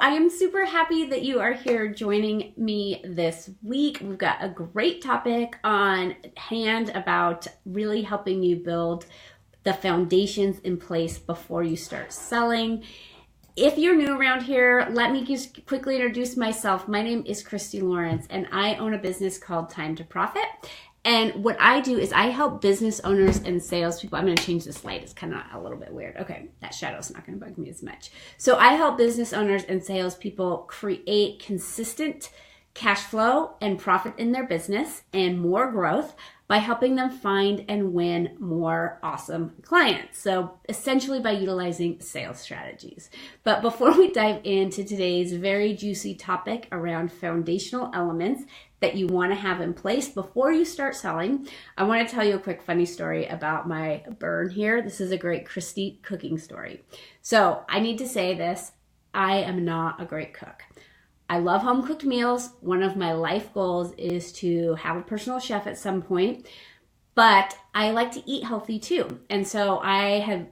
I am super happy that you are here joining me this week. We've got a great topic on hand about really helping you build the foundations in place before you start selling. If you're new around here, let me just quickly introduce myself. My name is Christy Lawrence, and I own a business called Time to Profit. And what I do is I help business owners and salespeople. I'm going to change this light. It's kind of a little bit weird. Okay, that shadow's not going to bug me as much. So I help business owners and salespeople create consistent cash flow and profit in their business and more growth by helping them find and win more awesome clients. So essentially by utilizing sales strategies. But before we dive into today's very juicy topic around foundational elements that you want to have in place before you start selling, I want to tell you a quick funny story about my burn here. This is a great Christy cooking story. So I need to say this, I am not a great cook. I love home cooked meals. One of my life goals is to have a personal chef at some point, but I like to eat healthy too. And so I have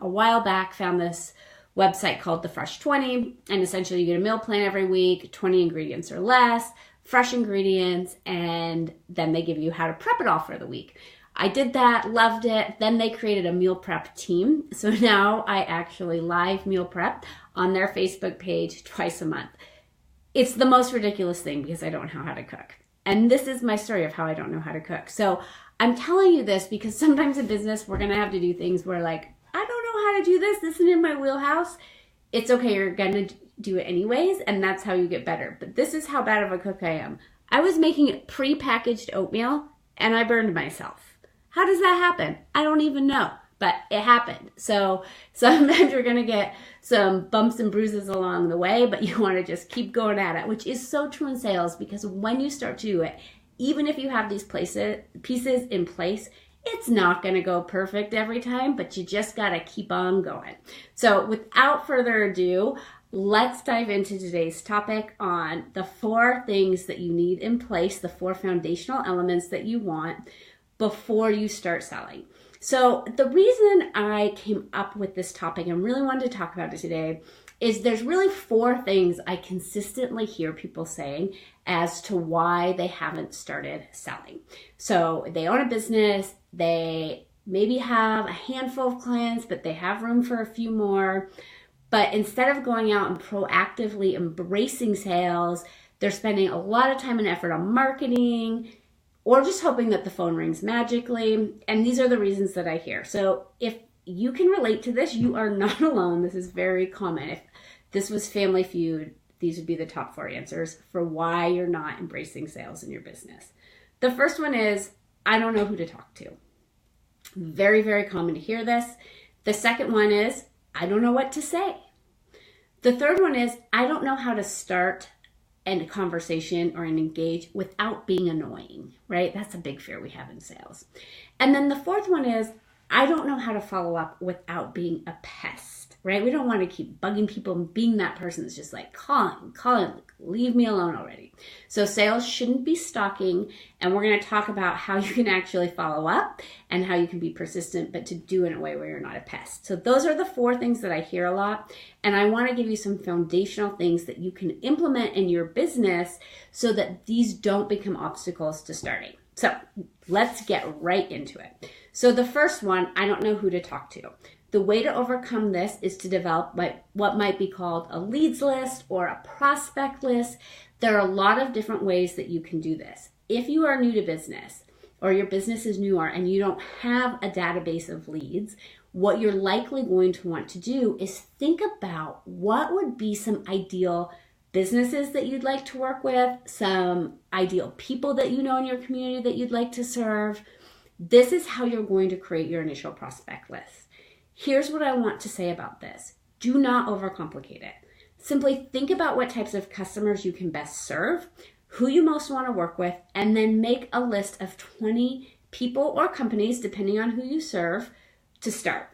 a while back found this website called The Fresh 20, and essentially you get a meal plan every week, 20 ingredients or less, fresh ingredients, and then they give you how to prep it all for the week. I did that, loved it. Then they created a meal prep team. So now I actually live meal prep on their Facebook page twice a month. It's the most ridiculous thing because I don't know how to cook. And this is my story of how I don't know how to cook. So I'm telling you this because sometimes in business, we're going to have to do things where like, I don't know how to do this. This isn't in my wheelhouse. It's okay. You're going to do it anyways. And that's how you get better. But this is how bad of a cook I am. I was making prepackaged oatmeal and I burned myself. How does that happen? I don't even know. But it happened. So sometimes you're going to get some bumps and bruises along the way, but you want to just keep going at it, which is so true in sales because when you start to do it, even if you have these pieces in place, it's not going to go perfect every time, but you just got to keep on going. So without further ado, let's dive into today's topic on the 4 things that you need in place, the 4 foundational elements that you want before you start selling. So the reason I came up with this topic and really wanted to talk about it today is there's really 4 things I consistently hear people saying as to why they haven't started selling. So they own a business, they maybe have a handful of clients, but they have room for a few more. But instead of going out and proactively embracing sales, they're spending a lot of time and effort on marketing, or just hoping that the phone rings magically. And these are the reasons that I hear. So if you can relate to this, you are not alone. This is very common. If this was Family Feud, these would be the top 4 answers for why you're not embracing sales in your business. The first one is, I don't know who to talk to. Very, very common to hear this. The second one is, I don't know what to say. The third one is, I don't know how to start and a conversation or an engage without being annoying, right? That's a big fear we have in sales. And then the fourth one is, I don't know how to follow up without being a pest, right? We don't want to keep bugging people and being that person that's just like, calling, leave me alone already. So sales shouldn't be stalking, and we're going to talk about how you can actually follow up and how you can be persistent, but to do it in a way where you're not a pest. So those are the 4 things that I hear a lot, and I want to give you some foundational things that you can implement in your business so that these don't become obstacles to starting. So let's get right into it. So the first one, I don't know who to talk to. The way to overcome this is to develop what might be called a leads list or a prospect list. There are a lot of different ways that you can do this. If you are new to business or your business is newer and you don't have a database of leads, what you're likely going to want to do is think about what would be some ideal businesses that you'd like to work with, some ideal people that you know in your community that you'd like to serve. This is how you're going to create your initial prospect list. Here's what I want to say about this. Do not overcomplicate it. Simply think about what types of customers you can best serve, who you most want to work with, and then make a list of 20 people or companies, depending on who you serve, to start.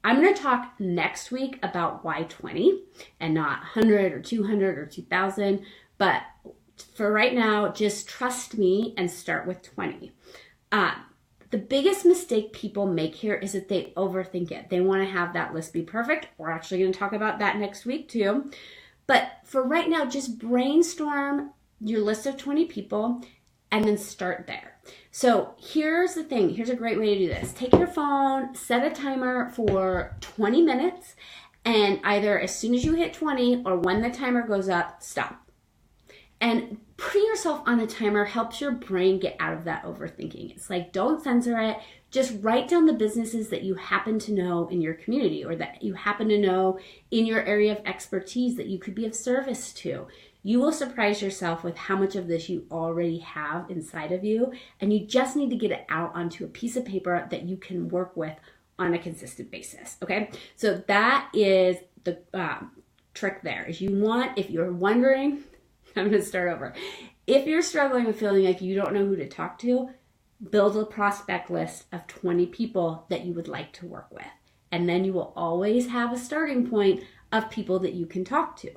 I'm going to talk next week about why 20 and not 100 or 200 or 2,000, but for right now, just trust me and start with 20. The biggest mistake people make here is that they overthink it. They want to have that list be perfect. We're actually going to talk about that next week too. But for right now, just brainstorm your list of 20 people and then start there. So here's the thing. Here's a great way to do this. Take your phone, set a timer for 20 minutes, and either as soon as you hit 20 or when the timer goes up, stop. And putting yourself on a timer helps your brain get out of that overthinking. It's like, don't censor it. Just write down the businesses that you happen to know in your community or that you happen to know in your area of expertise that you could be of service to. You will surprise yourself with how much of this you already have inside of you, and you just need to get it out onto a piece of paper that you can work with on a consistent basis, okay? So that is the trick there. If you're wondering, I'm gonna start over. If you're struggling with feeling like you don't know who to talk to, build a prospect list of 20 people that you would like to work with. And then you will always have a starting point of people that you can talk to.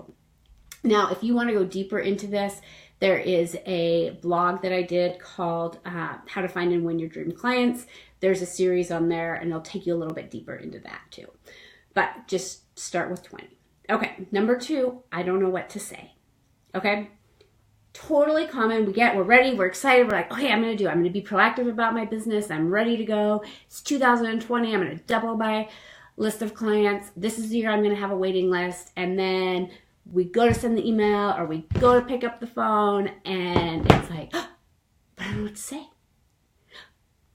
Now, if you want to go deeper into this, there is a blog that I did called How to Find and Win Your Dream Clients. There's a series on there, and it'll take you a little bit deeper into that too. But just start with 20. Okay, number 2, I don't know what to say. Okay, totally common. We're ready, we're excited, we're like, okay, I'm going to be proactive about my business. I'm ready to go. It's 2020. I'm going to double my list of clients. This is the year I'm going to have a waiting list. And then we go to send the email or we go to pick up the phone and it's like, oh, but I don't know what to say.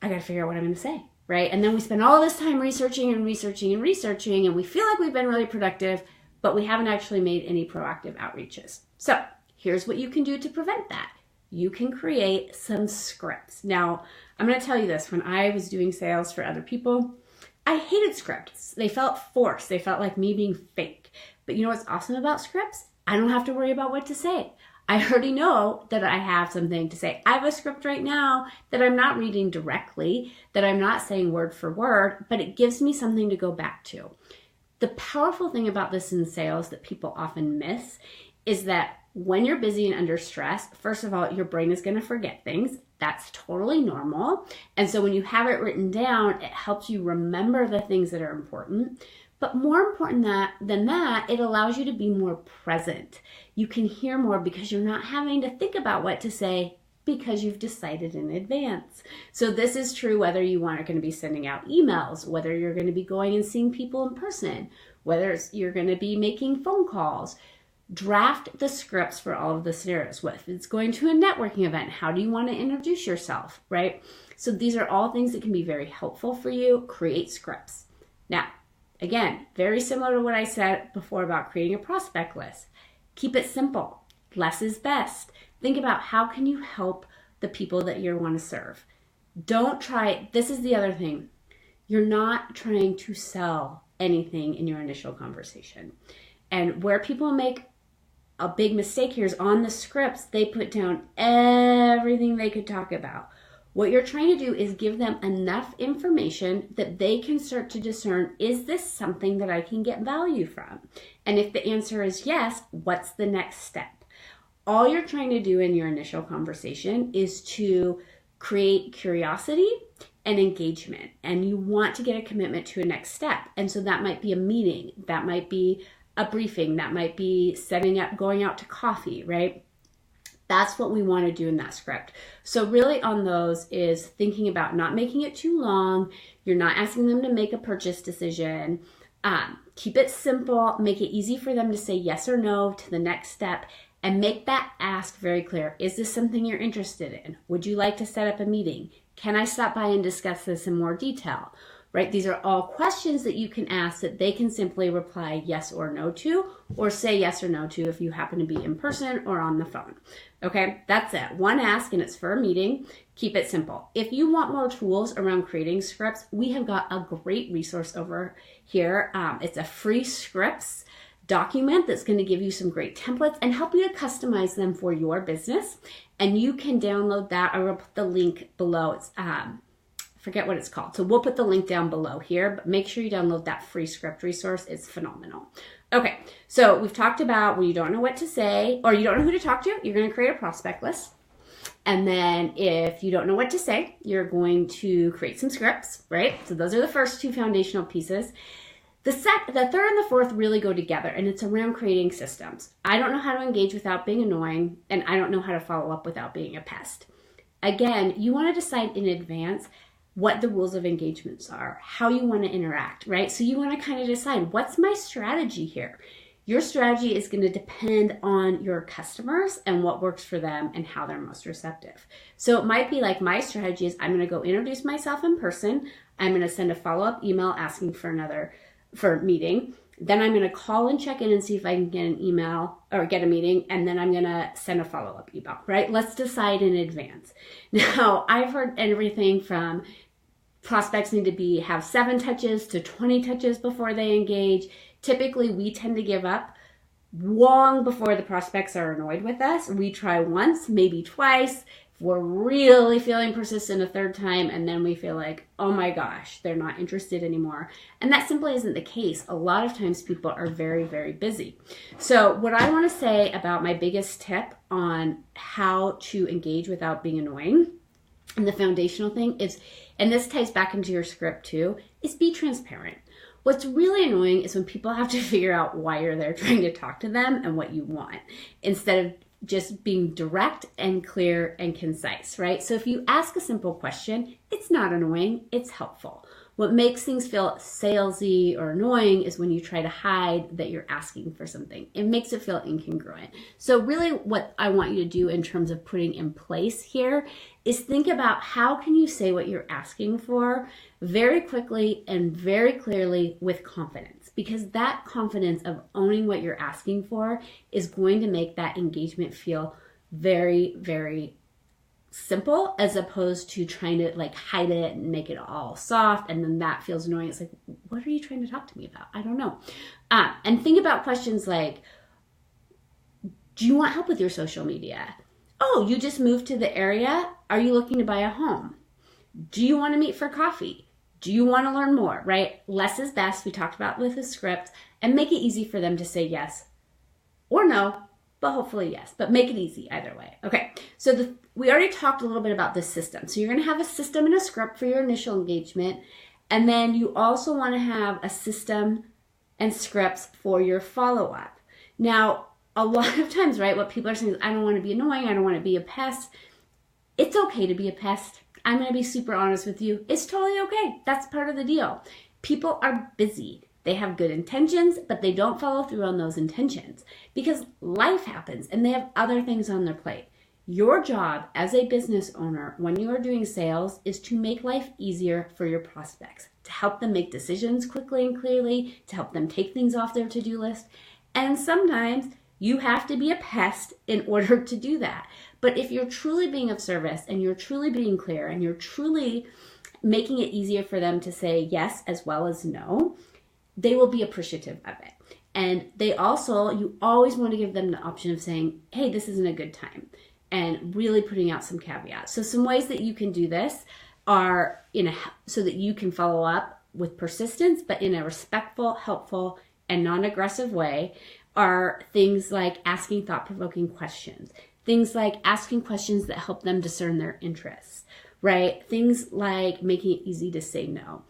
I got to figure out what I'm going to say, right? And then we spend all this time researching and we feel like we've been really productive, but we haven't actually made any proactive outreaches. So here's what you can do to prevent that. You can create some scripts. Now, I'm going to tell you this. When I was doing sales for other people, I hated scripts. They felt forced. They felt like me being fake. But you know what's awesome about scripts? I don't have to worry about what to say. I already know that I have something to say. I have a script right now that I'm not reading directly, that I'm not saying word for word, but it gives me something to go back to. The powerful thing about this in sales that people often miss is that when you're busy and under stress, first of all, your brain is going to forget things. That's totally normal. And so when you have it written down, it helps you remember the things that are important. But more important than that, it allows you to be more present. You can hear more because you're not having to think about what to say because you've decided in advance. So this is true whether you are going to be sending out emails, whether you're going to be going and seeing people in person, whether you're going to be making phone calls. Draft the scripts for all of the scenarios. What if it's going to a networking event? How do you want to introduce yourself, right? So these are all things that can be very helpful for you. Create scripts. Now, again, very similar to what I said before about creating a prospect list. Keep it simple. Less is best. Think about how can you help the people that you want to serve. This is the other thing. You're not trying to sell anything in your initial conversation. And where people make a big mistake here is on the scripts, they put down everything they could talk about. What you're trying to do is give them enough information that they can start to discern, is this something that I can get value from? And if the answer is yes, what's the next step? All you're trying to do in your initial conversation is to create curiosity and engagement. And you want to get a commitment to a next step. And so that might be a meeting, that might be a briefing, that might be setting up, going out to coffee, right? That's what we want to do in that script. So really on those is thinking about not making it too long. You're not asking them to make a purchase decision. Keep it simple, make it easy for them to say yes or no to the next step, and make that ask very clear. Is this something you're interested in? Would you like to set up a meeting? Can I stop by and discuss this in more detail? Right? These are all questions that you can ask that they can simply reply yes or no to, or say yes or no to if you happen to be in person or on the phone. Okay, that's it. One ask and it's for a meeting. Keep it simple. If you want more tools around creating scripts, we have got a great resource over here. It's a free scripts document that's going to give you some great templates and help you to customize them for your business. And you can download that. I will put the link below. It's forget what it's called. So we'll put the link down below here, but make sure you download that free script resource. It's phenomenal. Okay, so we've talked about when you don't know what to say or you don't know who to talk to, you're going to create a prospect list. And then if you don't know what to say, you're going to create some scripts, right? So those are the first two foundational pieces. The third and the fourth really go together, and it's around creating systems. I don't know how to engage without being annoying, and I don't know how to follow up without being a pest. Again, you want to decide in advance what the rules of engagements are, how you want to interact, right? So you want to kind of decide, what's my strategy here? Your strategy is going to depend on your customers and what works for them and how they're most receptive. So it might be like, my strategy is I'm going to go introduce myself in person. I'm going to send a follow-up email asking for a meeting. Then I'm going to call and check in and see if I can get an email or get a meeting. And then I'm going to send a follow-up email, right? Let's decide in advance. Now, I've heard everything from prospects need to have 7 touches to 20 touches before they engage. Typically, we tend to give up long before the prospects are annoyed with us. We try once, maybe twice. If we're really feeling persistent a third time, and then we feel like, oh my gosh, they're not interested anymore. And that simply isn't the case. A lot of times people are very, very busy. So what I want to say about my biggest tip on how to engage without being annoying, and the foundational thing is, and this ties back into your script too, is be transparent. What's really annoying is when people have to figure out why you're there trying to talk to them and what you want, instead of just being direct and clear and concise, right? So if you ask a simple question, it's not annoying, it's helpful. What makes things feel salesy or annoying is when you try to hide that you're asking for something. It makes it feel incongruent. So really what I want you to do in terms of putting in place here is think about, how can you say what you're asking for very quickly and very clearly with confidence? Because that confidence of owning what you're asking for is going to make that engagement feel very, very simple, as opposed to trying to like hide it and make it all soft, and then that feels annoying. It's like, what are you trying to talk to me about? I don't know. And think about questions like, do you want help with your social media? Oh, you just moved to the area? Are you looking to buy a home? Do you want to meet for coffee? Do you want to learn more, right? Less is best. We talked about with the script, and make it easy for them to say yes or no, but hopefully yes, but make it easy either way. Okay, so we already talked a little bit about this system. So you're going to have a system and a script for your initial engagement, and then you also want to have a system and scripts for your follow-up. Now, a lot of times, right, what people are saying is, I don't want to be annoying, I don't want to be a pest. It's okay to be a pest. I'm going to be super honest with you. It's totally okay. That's part of the deal. People are busy. They have good intentions, but they don't follow through on those intentions because life happens and they have other things on their plate. Your job as a business owner when you are doing sales is to make life easier for your prospects, to help them make decisions quickly and clearly, to help them take things off their to-do list. And sometimes you have to be a pest in order to do that. But if you're truly being of service and you're truly being clear and you're truly making it easier for them to say yes as well as no, they will be appreciative of it. And you always want to give them the option of saying, hey, this isn't a good time, and really putting out some caveats. So some ways that you can do this are so that you can follow up with persistence, but in a respectful, helpful, and non-aggressive way, are things like asking thought-provoking questions, things like asking questions that help them discern their interests, right? Things like making it easy to say no.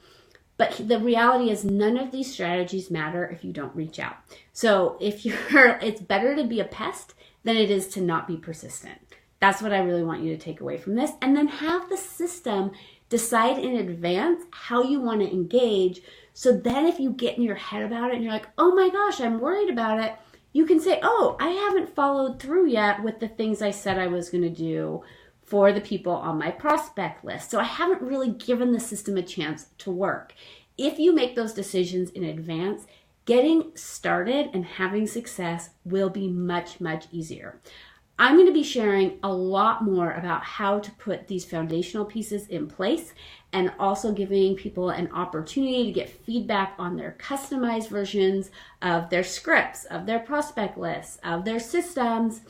But the reality is none of these strategies matter if you don't reach out. So it's better to be a pest than it is to not be persistent. That's what I really want you to take away from this. And then have the system decide in advance how you want to engage. So then if you get in your head about it and you're like, oh my gosh, I'm worried about it, you can say, oh, I haven't followed through yet with the things I said I was going to do for the people on my prospect list. So I haven't really given the system a chance to work. If you make those decisions in advance, getting started and having success will be much, much easier. I'm going to be sharing a lot more about how to put these foundational pieces in place, and also giving people an opportunity to get feedback on their customized versions of their scripts, of their prospect lists, of their systems,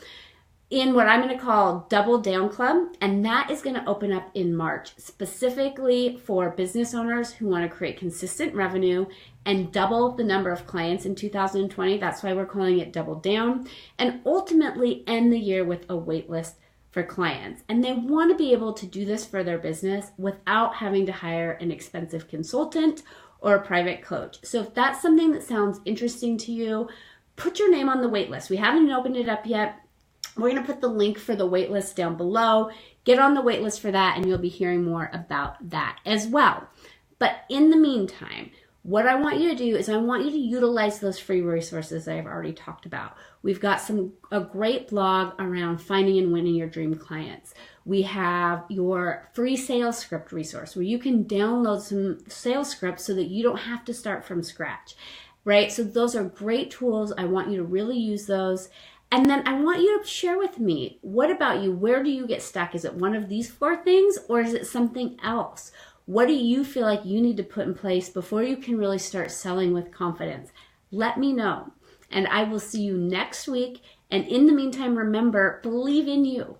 in what I'm going to call Double Down Club, and that is going to open up in March, specifically for business owners who want to create consistent revenue and double the number of clients in 2020. That's why we're calling it Double Down, and ultimately end the year with a wait list for clients. And they want to be able to do this for their business without having to hire an expensive consultant or a private coach. So if that's something that sounds interesting to you, put your name on the wait list. We haven't opened it up yet. We're going to put the link for the wait list down below. Get on the wait list for that, and you'll be hearing more about that as well. But in the meantime, what I want you to do is I want you to utilize those free resources I've already talked about. We've got a great blog around finding and winning your dream clients. We have your free sales script resource where you can download some sales scripts so that you don't have to start from scratch, right? So those are great tools. I want you to really use those. And then I want you to share with me, what about you? Where do you get stuck? Is it one of these 4 things, or is it something else? What do you feel like you need to put in place before you can really start selling with confidence? Let me know. And I will see you next week. And in the meantime, remember, believe in you.